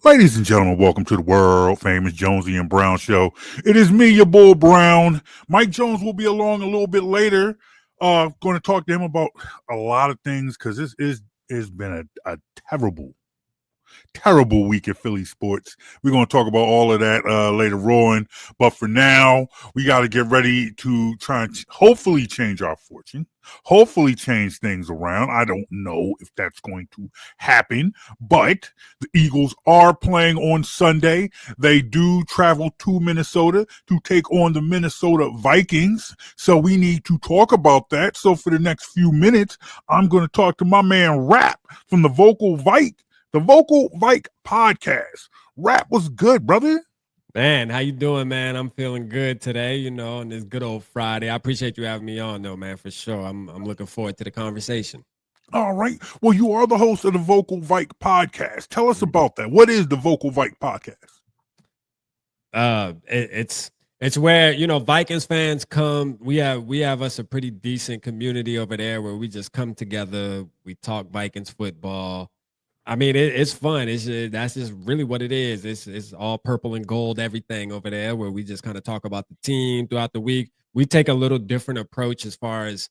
Ladies and gentlemen, welcome to the world famous Jonesy and Brown show. It is me, your bull Brown. Mike Jones will be along a little bit later. Going to talk to him about a lot of things because this is has been a terrible week at Philly sports. We're going to talk about all of that later on. But for now, we got to get ready to try and hopefully change our fortune, hopefully change things around. I don't know if that's going to happen, but the Eagles are playing on Sunday. They do travel to Minnesota to take on the Minnesota Vikings. So we need to talk about that. So for the next few minutes, I'm going to talk to my man Rap from the Vocal Vike. The Vocal Vike podcast. Rap was good, brother. Man, how you doing, man? I'm feeling good today, on this good old Friday. I appreciate you having me on, though, man, for sure. I'm looking forward to the conversation. All right. Well, you are the host of the Vocal Vike podcast. Tell us about that. What is the Vocal Vike podcast? It's where Vikings fans come. We have us a pretty decent community over there where we just come together. We talk Vikings football. I mean, it's fun. That's just really what it is. It's all purple and gold, everything over there, where we just kind of talk about the team throughout the week. We take a little different approach as far as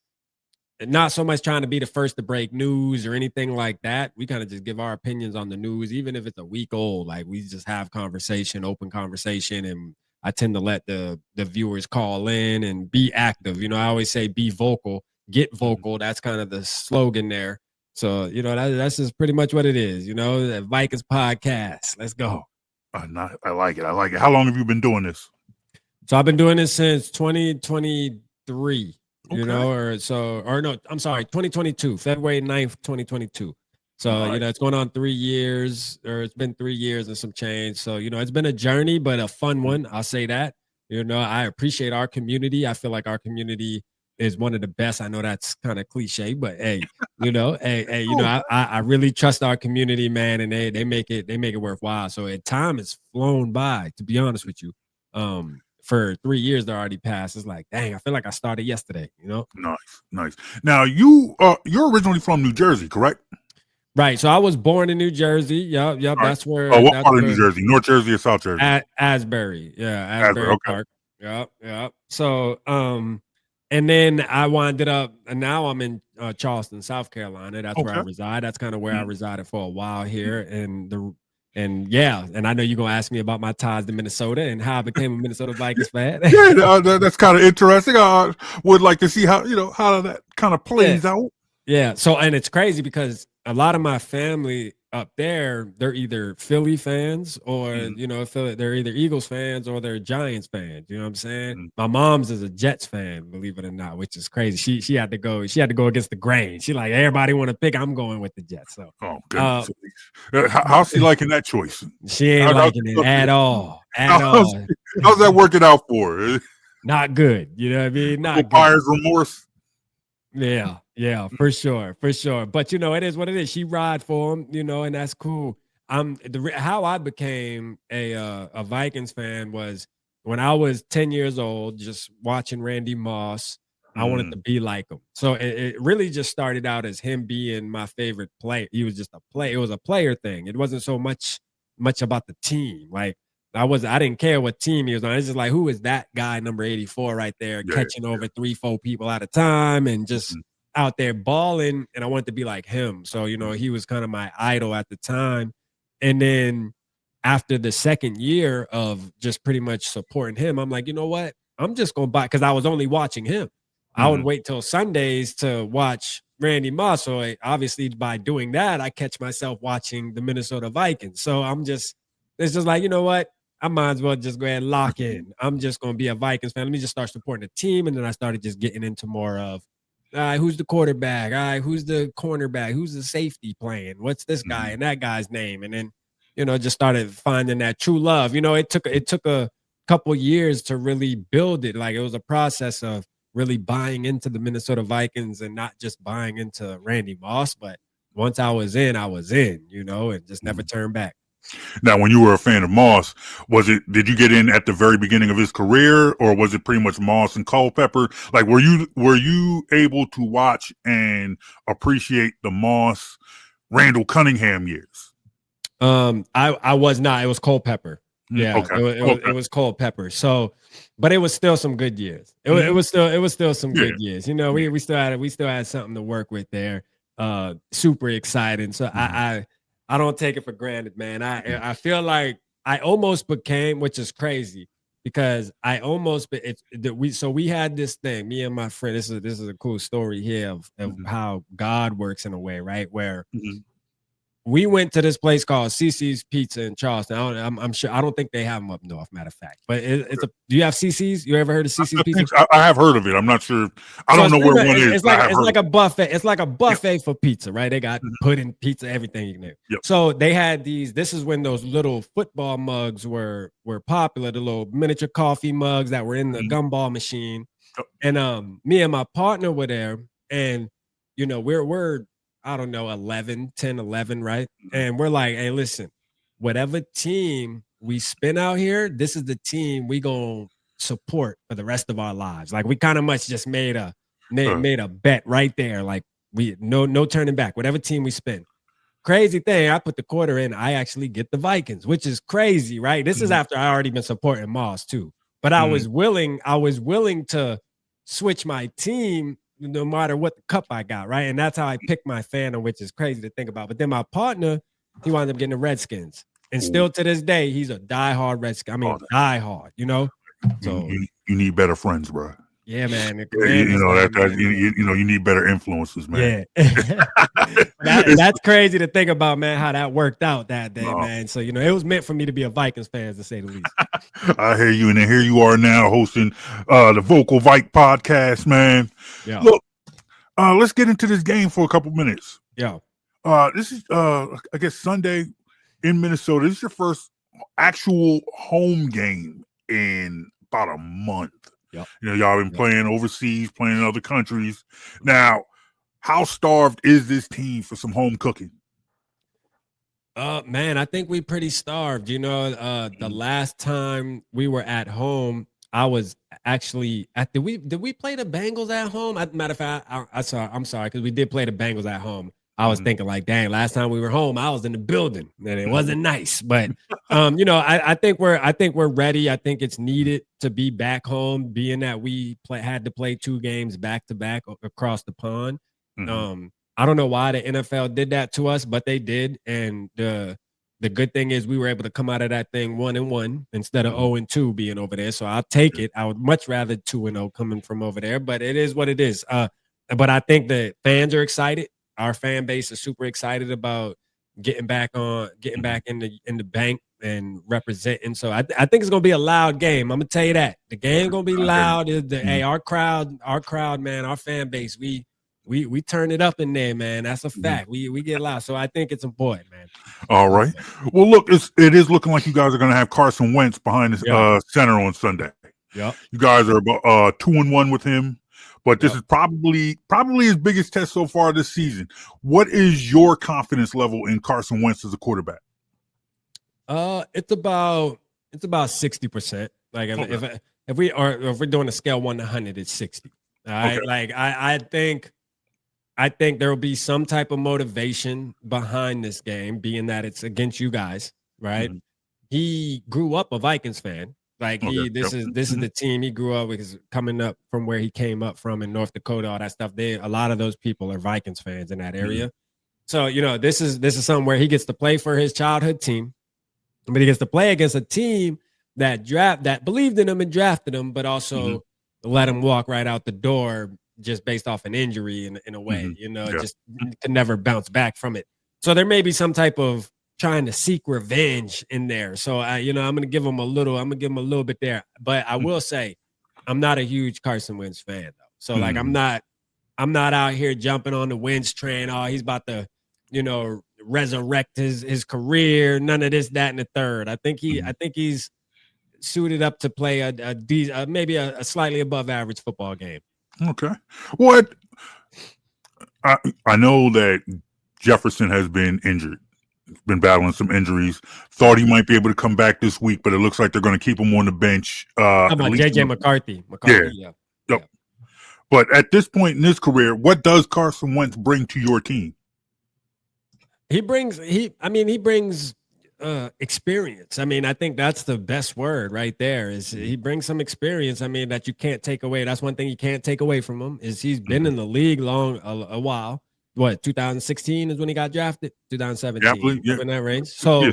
not so much trying to be the first to break news or anything like that. We kind of just give our opinions on the news, even if it's a week old. Like we just have open conversation, and I tend to let the viewers call in and be active. I always say be vocal, get vocal. That's kind of the slogan there. So, that's just pretty much what it is, the Vikings podcast. Let's go. I like it. How long have you been doing this? So I've been doing this since 2023, I'm sorry, 2022, February 9th, 2022. So, nice. It's going on 3 years, or it's been 3 years and some change. So, it's been a journey, but a fun one. I'll say that. I appreciate our community. I feel like our community is one of the best. I know that's kind of cliche, but hey, I really trust our community, man, and they make it worthwhile. So time has flown by, to be honest with you. For 3 years that already passed. It's like, dang, I feel like I started yesterday, Nice. Now you're originally from New Jersey, correct? Right. So I was born in New Jersey. Yep. Right. That's where. What part of New Jersey? North Jersey or South Jersey? Asbury. Yeah, Asbury Park. Yep. So, and then I winded up, and now I'm in Charleston, South Carolina. That's where I reside. That's kind of where I resided for a while here. And I know you're gonna ask me about my ties to Minnesota and how I became a Minnesota Vikings fan. That's kind of interesting. I would like to see how that kind of plays out. Yeah. So, and it's crazy because a lot of my family up there, they're either Philly fans or, they're either Eagles fans or they're Giants fans. You know what I'm saying? Mm-hmm. My mom's is a Jets fan, believe it or not, which is crazy. She had to go against the grain. She like, everybody want to pick, I'm going with the Jets. So, goodness. How's she liking that choice? She ain't liking it at all. How's that working out for her? Not good. You know what I mean? Not buyer's remorse. Yeah, for sure. But it is what it is. She ride for him, and that's cool. How I became a Vikings fan was when I was 10 years old, just watching Randy Moss. I wanted to be like him. So it really just started out as him being my favorite player. He was just a player. It was a player thing. It wasn't so much about the team. Like I didn't care what team he was on. It's just like, who is that guy, number 84 right there, catching over 3-4 people at a time and just out there balling, and I wanted to be like him. So, he was kind of my idol at the time. And then after the second year of just pretty much supporting him, I'm like, you know what? I'm just going to buy, because I was only watching him. I would wait till Sundays to watch Randy Moss. So obviously by doing that, I catch myself watching the Minnesota Vikings. So it's just like, you know what? I might as well just go ahead and lock in. I'm just going to be a Vikings fan. Let me just start supporting the team. And then I started just getting into more of, who's the quarterback? All right, who's the cornerback? Who's the safety playing? What's this guy and that guy's name? And then, just started finding that true love. It took a couple years to really build it. Like it was a process of really buying into the Minnesota Vikings and not just buying into Randy Moss. But once I was in, and just never turned back. Now, when you were a fan of Moss, did you get in at the very beginning of his career, or was it pretty much Moss and Culpepper? Like, were you able to watch and appreciate the Moss, Randall Cunningham years? I was not. It was Culpepper. Yeah, Okay. it was Culpepper. So, but it was still some good years. It was still some Yeah. good years. You know, Yeah. we still had something to work with there. Super exciting. So Mhm. I don't take it for granted, man. I feel like I almost became, which is crazy, because I almost it's that we had this thing, me and my friend. This is a cool story here of Mhm. how God works in a way, right? Where Mhm. we went to this place called CC's Pizza in Charleston. I'm sure I don't think they have them up north, matter of fact. But it's Okay. a. Do you have CC's? You ever heard of CC's I Pizza? think I have heard of it. I'm not sure. I So don't it's know pretty where much one is, but I have it's heard of like a it. buffet. It's like a Yep. buffet for pizza, right? They got Mhm. pudding, pizza, everything you can do. Yep. So they had these. This is when those little football mugs were popular. The little miniature coffee mugs that were in the Mhm. gumball machine. Yep. And me and my partner were there, and you know, we're I don't know, 11, right? Mhm. And we're like, hey, listen, whatever team we spin out here, this is the team we gonna support for the rest of our lives. Like we kind of much just Uh, made a bet right there. Like we no turning back. Whatever team we spin. Crazy thing, I put the quarter in. I actually get the Vikings, which is crazy, right? This is mhm. after I already been supporting Moss too. But Mhm. I was willing to switch my team no matter what the cup I got, right? And that's how I picked my fandom, which is crazy to think about. But then my partner, he wound up getting the Redskins. And Ooh. still to this day, he's a diehard Redskin. I Oh, mean, diehard, you know? So you need better friends, bro. yeah, man. The Yeah, you commanders know there, that man. you know you need better influences, man. Yeah. It's, That's crazy to think about, man, how that worked out that day, no, man. So, you know, it was meant for me to be a Vikings fan, to say the least. I hear you, and then here you are now hosting the Vocal Vike podcast, man. Yeah. Look, let's get into this game for a couple minutes. Yeah. This is I guess Sunday in Minnesota. This is your first actual home game in about a month. Yep. You know, y'all been Yep. playing overseas, playing in other countries. Now, how starved is this team for some home cooking? Man, I think we pretty starved. You know, the Mhm. last time we were at home, I was actually at did we play the Bengals at home? Matter of fact, I'm sorry, because we did play the Bengals at home. I was Mhm. thinking like, dang, last time we were home, I was in the building and it Mhm. wasn't nice. But you know, I think we're ready. I think it's needed to be back home, being that had to play 2 games back to back across the pond. Mhm. I don't know why the NFL did that to us, but they did. And the good thing is we were able to come out of that thing 1-1 instead of Mhm. 0-2 being over there. So I'll take Yeah. it. I would much rather 2-0 coming from over there, but it is what it is. But I think the fans are excited. Our fan base is super excited about getting Mhm. back in the bank and representing. So I think it's gonna be a loud game. I'm gonna tell you that the game gonna be I hear you. loud. Hey, Mhm. our crowd, man, our fan base, we turn it up in there, man. That's a Mhm. fact. We get loud. So I think it's important, man. All It's right. important. Well, look, it is looking like you guys are going to have Carson Wentz behind the Yeah. center on Sunday. Yep. You guys are about 2-1 with him, but this Yep. is probably his biggest test so far this season. What is your confidence level in Carson Wentz as a quarterback? It's about 60%. Like Okay. if we're doing a scale 1 to 100, it's 60. All Okay. right. Like I think there will be some type of motivation behind this game, being that it's against you guys, right? Mhm. He grew up a Vikings fan. Like Okay. Yep. this is Mhm. the team he grew up with, is coming up from where he came up from in North Dakota, all that stuff. A lot of those people are Vikings fans in that Mhm. area. So, you know, this is something where he gets to play for his childhood team, but he gets to play against a team that believed in him and drafted him, but Mhm. also let him walk right out the door just based off an injury in a way, Mhm. you know, Yeah. just could never bounce back from it. So there may be some type of trying to seek revenge in there. So you know, I'm gonna give him a little bit there. But I will say I'm not a huge Carson Wentz fan though. So like Mhm. I'm not out here jumping on the Wentz train. Oh, he's about to, you know, resurrect his career. None of this, that, and the third. Mhm. I think he's suited up to play maybe a slightly above average football game. Okay. What I know that Jefferson has been injured, been battling some injuries. Thought Yeah. he might be able to come back this week, but it looks like they're going to keep him on the bench. How At about least, JJ McCarthy? yeah. McCarthy, yeah. Yep. Yeah. But at this point in his career, what does Carson Wentz bring to your team? He brings experience. I mean, I think that's the best word right there. Is he brings some experience. I mean, that you can't take away. That's one thing you can't take away from him. Is he's been in the league a while. What 2016 is when he got drafted. Yeah, I 2017 believe, yeah, in that range. yeah, So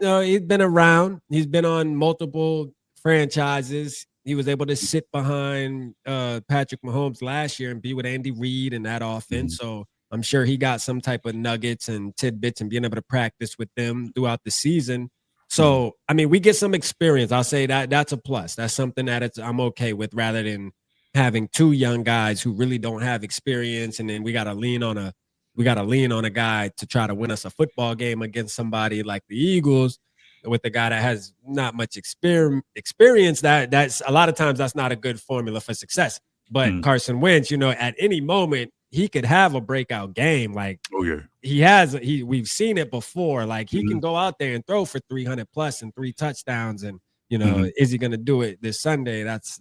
yeah. he's been around. He's been on multiple franchises. He was able to sit behind Patrick Mahomes last year and be with Andy Reid in that offense. So I'm sure he got some type of nuggets and tidbits and being able to practice with them throughout the season. So, I mean, we get some experience. I'll say that that's a plus. That's something that I'm okay with rather than having two young guys who really don't have experience. And then we got to lean on a guy to try to win us a football game against somebody like the Eagles with a guy that has not much experience. That's a lot of times that's not a good formula for success. But Carson Wentz, at any moment he could have a breakout game. Like, Oh yeah, we've seen it before. Like he can go out there and throw for 300 plus and 3 touchdowns. And is he going to do it this Sunday? That's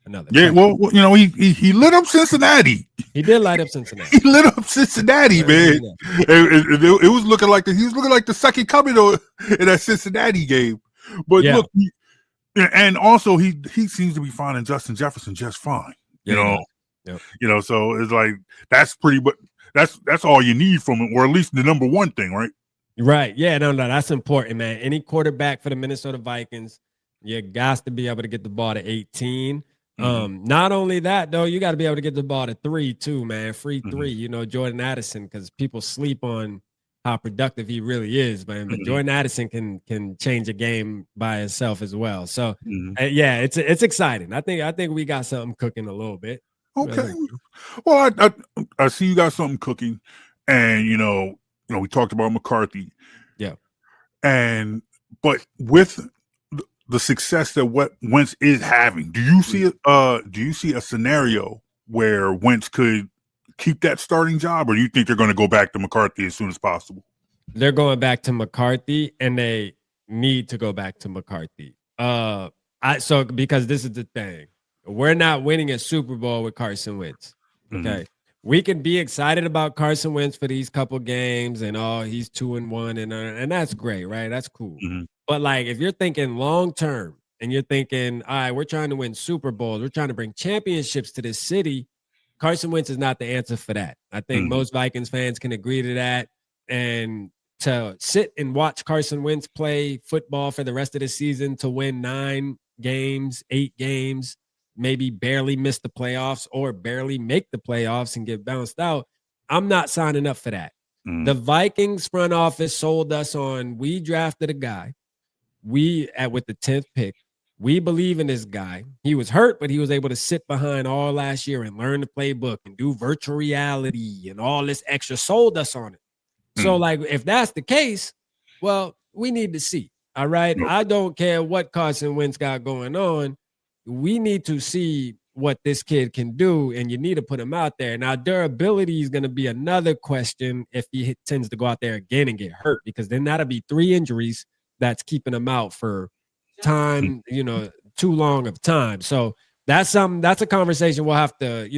another yeah. question. Well, he lit up Cincinnati. He did light up Cincinnati. He lit up Cincinnati, man. It was looking like he was looking like the second coming in that Cincinnati game. But look, and also he seems to be finding Justin Jefferson just fine. So it's like that's pretty, but that's all you need from him, or at least the number one thing, right? Right. Yeah. No, that's important, man. Any quarterback for the Minnesota Vikings, you got to be able to get the ball to 18. Not only that, though, you got to be able to get the ball to 3 too, man. Free 3. Jordan Addison, because people sleep on how productive he really is, man. But Jordan Addison can change a game by himself as well. So it's exciting. I think we got something cooking a little bit. Okay. Well, I see you got something cooking, and we talked about McCarthy. Yeah. But with the success that Wentz is having, do you see a scenario where Wentz could keep that starting job, or do you think they're going to go back to McCarthy as soon as possible? They're going back to McCarthy, and they need to go back to McCarthy. Because this is the thing. We're not winning a Super Bowl with Carson Wentz. Okay. We can be excited about Carson Wentz for these couple games and he's 2-1 and that's great, right? That's cool. But like if you're thinking long term and you're thinking, all right, we're trying to win Super Bowls, we're trying to bring championships to this city, Carson Wentz is not the answer for that. I think most Vikings fans can agree to that. And to sit and watch Carson Wentz play football for the rest of the season to win 9 games, 8 games, maybe barely miss the playoffs or barely make the playoffs and get bounced out, I'm not signing up for that. The Vikings front office sold us on, we drafted a guy. With the 10th pick, we believe in this guy. He was hurt, but he was able to sit behind all last year and learn the playbook and do virtual reality and all this extra, sold us on it. So like, if that's the case, well, we need to see. All right. I don't care what Carson Wentz got going on. We need to see what this kid can do, and you need to put him out there. Now, durability is going to be another question if he tends to go out there again and get hurt, because then that'll be 3 injuries that's keeping him out for time, too long of time. So that's a conversation we'll have to,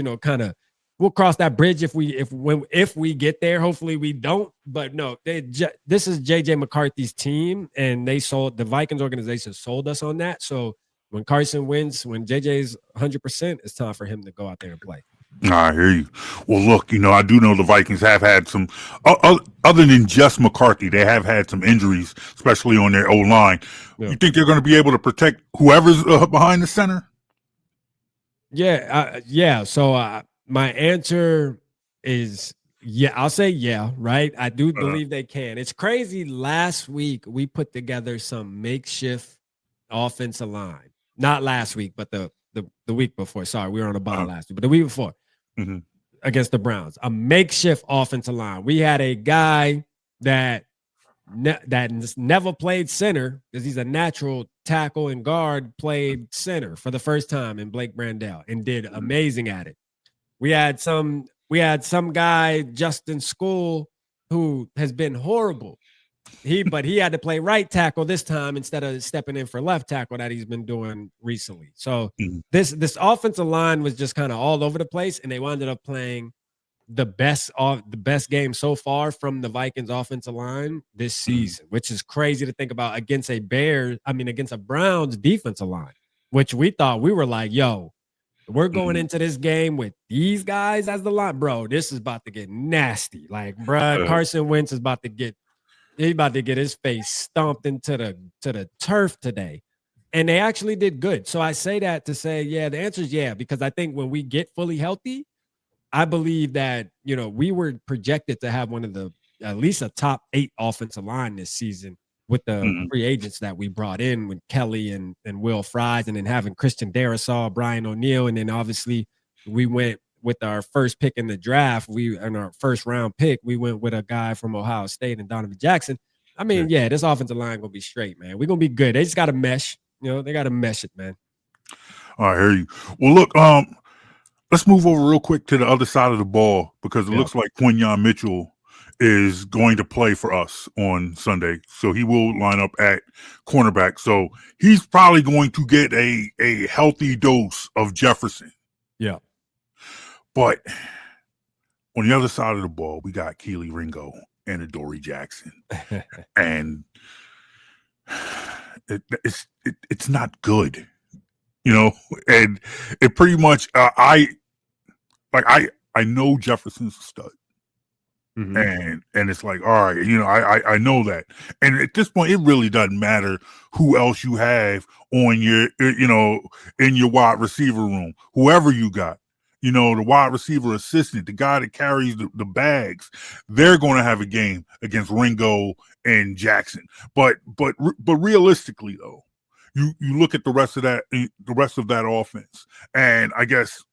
we'll cross that bridge if we get there. Hopefully we don't, but no, this is JJ McCarthy's team, and the Vikings organization sold us on that. So when Carson wins, when JJ's 100%, it's time for him to go out there and play. I hear you. Well, look, I do know the Vikings have had some, other than just McCarthy, they have had some injuries, especially on their O-line. Yeah. You think they're going to be able to protect whoever's behind the center? Yeah. So my answer is yeah. I'll say yeah, right? I do believe they can. It's crazy. Last week, we put together some makeshift offensive line. Not last week, but the week before. Sorry, we were on a bye last week, but the week before against the Browns, a makeshift offensive line. We had a guy that never played center because he's a natural tackle and guard, played center for the first time in Blake Brandell and did amazing at it. We had some guy, Justin School, who has been horrible. But he had to play right tackle this time instead of stepping in for left tackle that he's been doing recently. So this offensive line was just kind of all over the place, and they wound up playing the best game so far from the Vikings offensive line this season, which is crazy to think about against against a Browns defensive line, which we thought we were like, yo, we're going into this game with these guys as the line, bro. This is about to get nasty. Like, bro, Carson Wentz is about to get his face stomped into the turf today. And they actually did good. So I say that to say, yeah, the answer is yeah, because I think when we get fully healthy, I believe that, we were projected to have one of the at least a top 8 offensive line this season with the free agents that we brought in with Kelly and Will Fries, and then having Christian Darrisaw, Brian O'Neill, and then obviously we went with our first pick in the draft. In our first round pick, we went with a guy from Ohio State and Donovan Jackson. I mean, yeah, this offensive line gonna be straight, man. We're gonna be good. They just gotta mesh. They gotta mesh it, man. I hear you. Well, look, let's move over real quick to the other side of the ball, because it looks like Quinyon Mitchell is going to play for us on Sunday. So he will line up at cornerback. So he's probably going to get a healthy dose of Jefferson. Yeah. But on the other side of the ball, we got Keely Ringo and Adoree Jackson. And it's not good, and it pretty much, I know Jefferson's a stud. And it's like, all right, I know that. And at this point, it really doesn't matter who else you have on your, in your wide receiver room, whoever you got, the wide receiver assistant, the guy that carries the bags, they're going to have a game against Ringo and Jackson. But realistically though, you look at the rest of that offense, and I guess,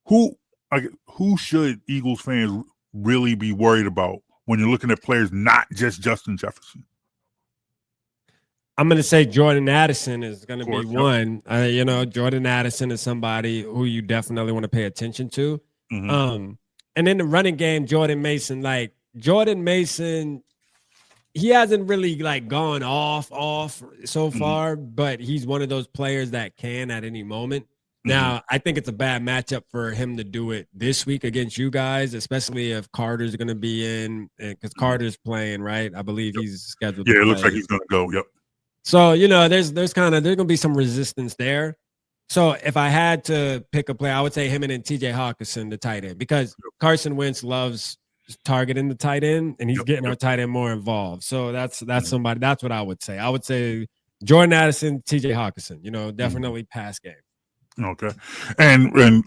who should Eagles fans really be worried about when you're looking at players not just Justin Jefferson? I'm going to say Jordan Addison is going to be one. Jordan Addison is somebody who you definitely want to pay attention to. And in the running game, Jordan Mason, he hasn't really gone off so far, but he's one of those players that can at any moment. Now, I think it's a bad matchup for him to do it this week against you guys, especially if Carter's going to be in, because Carter's playing, right? I believe he's scheduled to play. Yeah, it looks like he's going to go, yep. So, there's going to be some resistance there. So if I had to pick a player, I would say him and then TJ Hawkinson, the tight end, because Carson Wentz loves targeting the tight end, and he's getting our tight end more involved. So that's somebody, that's what I would say. I would say Jordan Addison, TJ Hawkinson, definitely pass game. Okay. And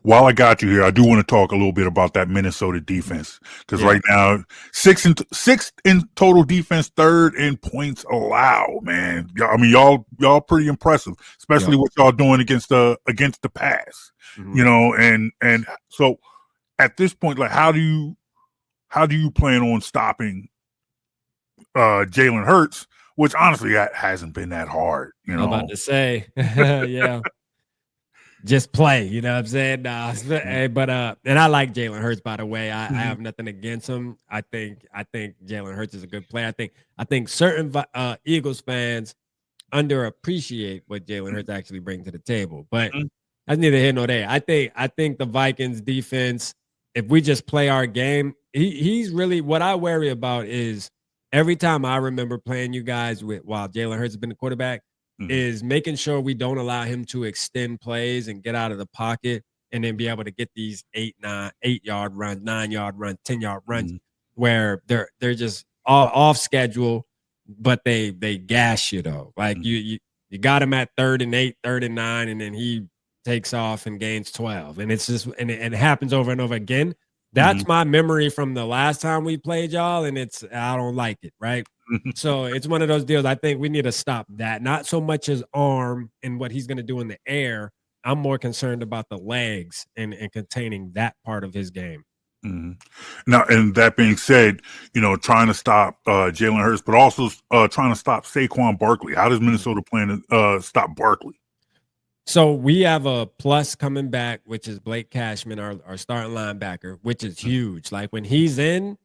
while I got you here, I do want to talk a little bit about that Minnesota defense, because right now, sixth in total defense, third in points allowed. Man, I mean, y'all pretty impressive, especially what y'all doing against the pass. And so at this point, how do you plan on stopping Jalen Hurts? Which honestly, that hasn't been that hard. I'm about to say, yeah. Just play, you know what I'm saying? But and I like Jalen Hurts, by the way. I have nothing against him. I think Jalen Hurts is a good player. I think certain Eagles fans underappreciate what Jalen Hurts actually brings to the table. But that's neither here nor there. I think the Vikings defense, if we just play our game, he's really, what I worry about is every time I remember playing you guys while Jalen Hurts has been the quarterback, is making sure we don't allow him to extend plays and get out of the pocket and then be able to get these 8-yard runs, 9-yard runs, 10-yard runs where they're just off schedule, but they gash you though. Like you got him at 3rd and 8, 3rd and 9, and then he takes off and gains 12. And it's just, and it happens over and over again. That's my memory from the last time we played y'all, and I don't like it, right? So it's one of those deals. I think we need to stop that. Not so much his arm and what he's going to do in the air. I'm more concerned about the legs and containing that part of his game. Now, and that being said, trying to stop Jalen Hurts, but also trying to stop Saquon Barkley. How does Minnesota plan to stop Barkley? So we have a plus coming back, which is Blake Cashman, our starting linebacker, which is huge. Like when he's in,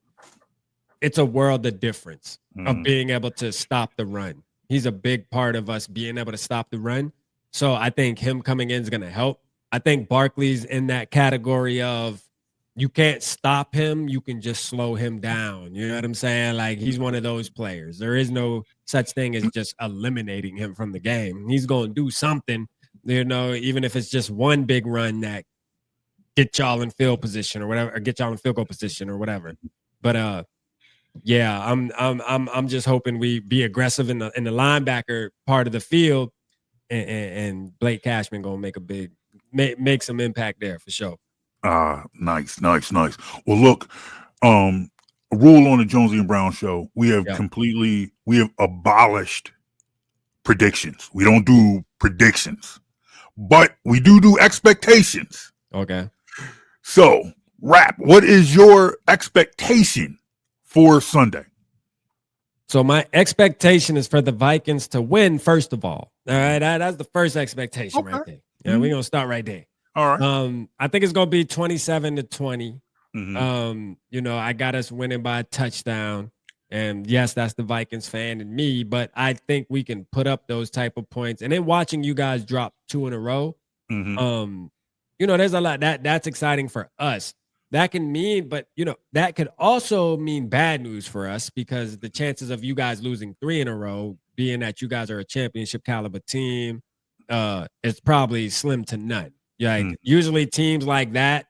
it's a world of difference of being able to stop the run. He's a big part of us being able to stop the run. So I think him coming in is going to help. I think Barkley's in that category of you can't stop him, you can just slow him down. You know what I'm saying? Like he's one of those players. There is no such thing as just eliminating him from the game. He's going to do something, even if it's just one big run that get y'all in field position or whatever, or get y'all in field goal position or whatever. But yeah, I'm just hoping we be aggressive in the linebacker part of the field, and Blake Cashman gonna make some impact there for sure. Nice. Well, look, a rule on the Jonesy and Brown show: we have abolished predictions. We don't do predictions, but we do expectations. Okay. So, Rap, what is your expectation for Sunday? So my expectation is for the Vikings to win, first of all. All right, that's the first expectation right there. Yeah, we're gonna start right there. All right. I think it's gonna be 27-20. Mm-hmm. I got us winning by a touchdown. And yes, that's the Vikings fan and me, but I think we can put up those type of points. And then watching you guys drop 2 in a row, there's a lot that's exciting for us. That can mean, but that could also mean bad news for us, because the chances of you guys losing 3 in a row, being that you guys are a championship caliber team, is probably slim to none. Usually teams like that,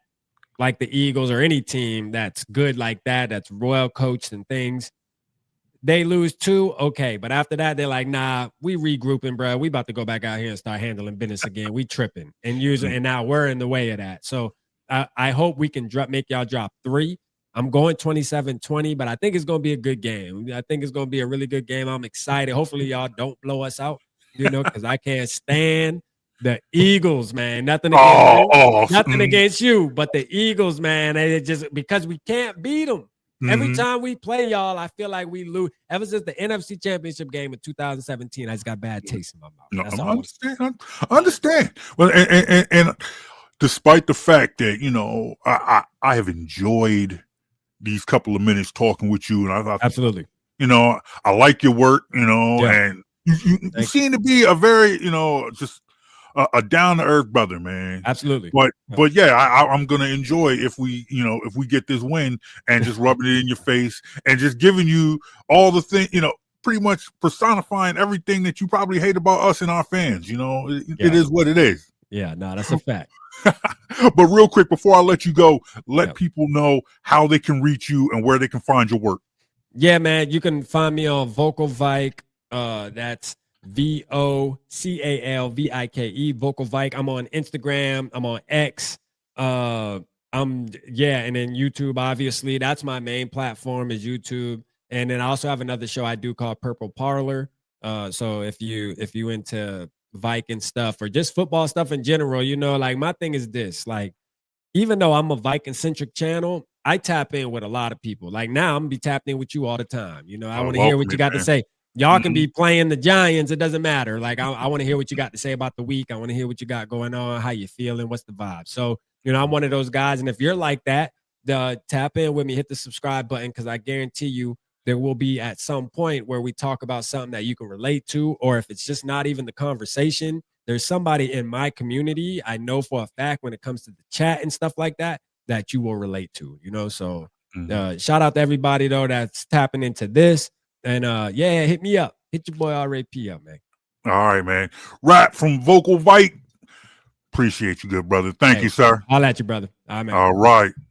like the Eagles or any team that's good like that, that's well coached and things, they lose 2, okay. But after that, they're like, nah, we regrouping, bro. We about to go back out here and start handling business again. We tripping. And now we're in the way of that. So I hope we can make y'all drop 3. I'm going 27-20, but I think it's going to be a good game. I think it's going to be a really good game. I'm excited. Hopefully y'all don't blow us out, because I can't stand the Eagles, man. Nothing against you, but the Eagles, man, they just, because we can't beat them. Every time we play y'all, I feel like we lose. Ever since the NFC Championship game in 2017, I just got bad taste in my mouth. That's all. I understand. Well, and despite the fact that I have enjoyed these couple of minutes talking with you, and I absolutely, I like your work, and you seem to be a very, just a down to earth brother, man. Absolutely. But yeah, I'm gonna enjoy if we get this win and just rubbing it in your face and just giving you all the thing, pretty much personifying everything that you probably hate about us and our fans. It is what it is. Yeah, no, that's a fact. But real quick, before I let you go, let people know how they can reach you and where they can find your work. Yeah, man, you can find me on Vocal Vike. That's VOCALVIKE, Vocal Vike. I'm on Instagram. I'm on X. And then YouTube, obviously. That's my main platform, is YouTube. And then I also have another show I do called Purple Parlor. So if you into Viking stuff or just football stuff in general, like my thing is this, like, even though I'm a Viking centric channel, I tap in with a lot of people. Like now I'm gonna be tapping in with you all the time. I want to hear what you got to say. Y'all can be playing the Giants. It doesn't matter. Like I want to hear what you got to say about the week. I want to hear what you got going on, how you feeling, what's the vibe. So, I'm one of those guys. And if you're like that, tap in with me, hit the subscribe button, because I guarantee you there will be at some point where we talk about something that you can relate to, or if it's just not even the conversation, there's somebody in my community I know for a fact when it comes to the chat and stuff like that you will relate to, So shout out to everybody though that's tapping into this. And hit me up. Hit your boy RAP up, man. All right, man. Rap from Vocal Vike. Appreciate you, good brother. Thank you, sir. I'll at you, brother. All right, man. All right.